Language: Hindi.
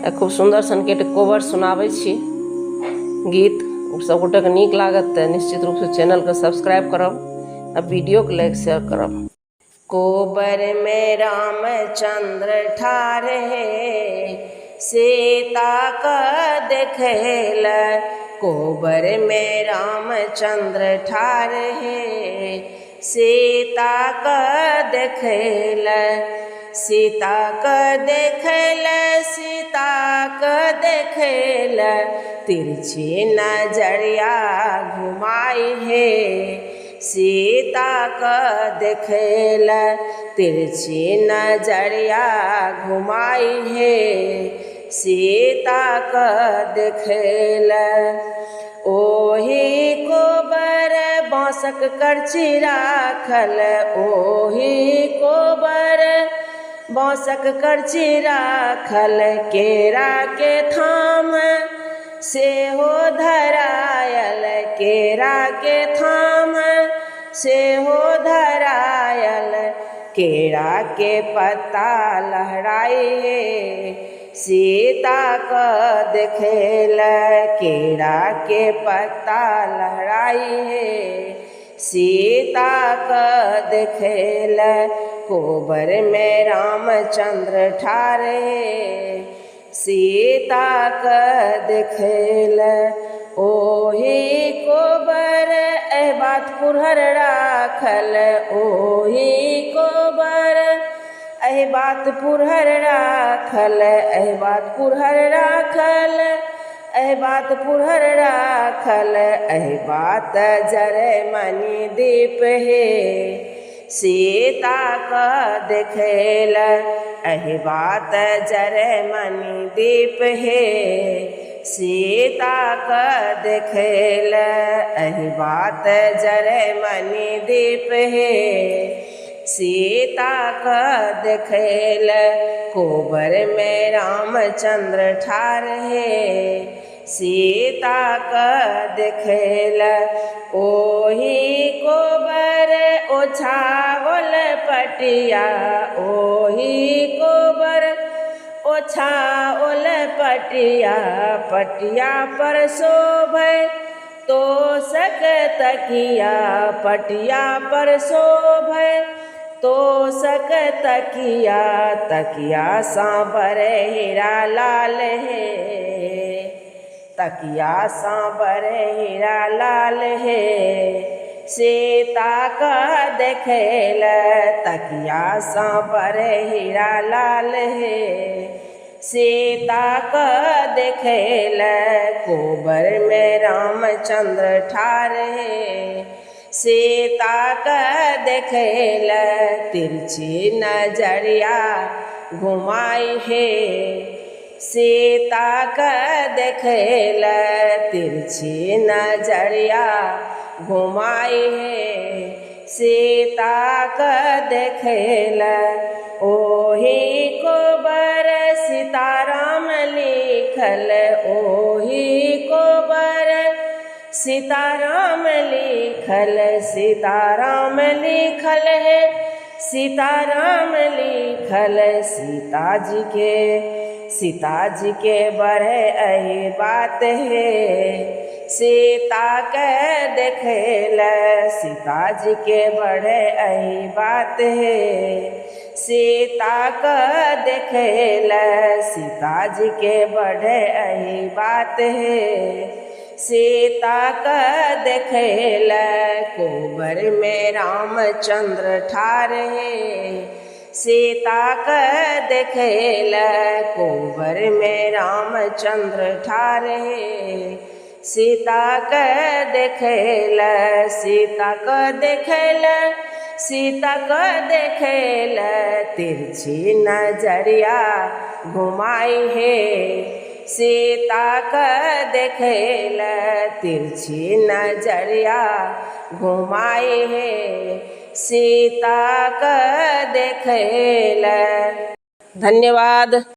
खूब सुंदर सन के कोवर सुनाबै छी गीत। सब गोटे के नीक लागत तऽ निश्चित रूप से चैनल के सब्सक्राइब करब आ वीडियो के लाइक शेयर करब। कोबर में रामचंद्र ठाढ़े सीता का देखेल, कोबर में रामचंद्र ठाढ़े सीता का देखेल, सीता का देखेल, सीता का देखेल, तिरछी नजरिया घुमाई है, सीता का देखेल, तिरछी नजरिया घुमाई है, सीता का देखेल। ओही कोबर बांसक करची राखल, ओही कोबर बांसक करची राखल, केरा के थाम से हो धरायल, केरा के थाम से हो धरायल, केरा के पत्ता लहराए सीता का देखेल, केरा के पत्ता लहराए सीता का देखेल। कोबर में रामचंद्र ठाढ़े सीता का देखेल, ओही कोबर एह बात पुरहर राखल, ओही कोबर एह बात पुरहर राखल, एह बात पुरहर राखल, एह बात पुरहर राखल, एह बात जरे मणि दीप है सीता का देखेल, एह बात जरे मणि दीप है सीता का देखेल, एह बात जरे मणि दीप है सीता का देखेल। कोबर में रामचंद्र ठाढ़े सीता का देखेल, ओही कोबर ओछावल पटिया, ओही कोबर ओछावल पटिया, पटिया पर शोभे तो सक तकिया, पटिया पर शोभे तो सक तकिया, तकिया सांबर हीरा लाल है, तकिया सांबर हीरा लाल है सीता का देखेल, तकिया सांबर हीरा लाल है सीता का देखेल। कोबर में रामचंद्र ठाढ़े सीता का देखेल, तिरछी नजरिया घुमाई है सीता का देखेल, तिरछी नजरिया घुमाई है सीता का देखेल। ओही कोबर सीताराम लिखल, ओही कोबर सीताराम लिखल, सीताराम लिखल है सीताराम लिखल, सीता जी के बढ़े अही बात है सीता के देखेल, सीता जी के बढ़े अही बात है सीता का देखेल, सीता जी के बढ़े अही बात है सीता का देखेल। कोबर में रामचंद्र ठाढ़े सीता का देखेल, कोबर में रामचंद्र ठाढ़े सीता का देखेल, सीता का देखेल, सीता का देखेल, तिरछी नजरिया घुमाई है सीता का देखेल, तिरछी नजरिया घुमाई है सीता का देखेल। धन्यवाद।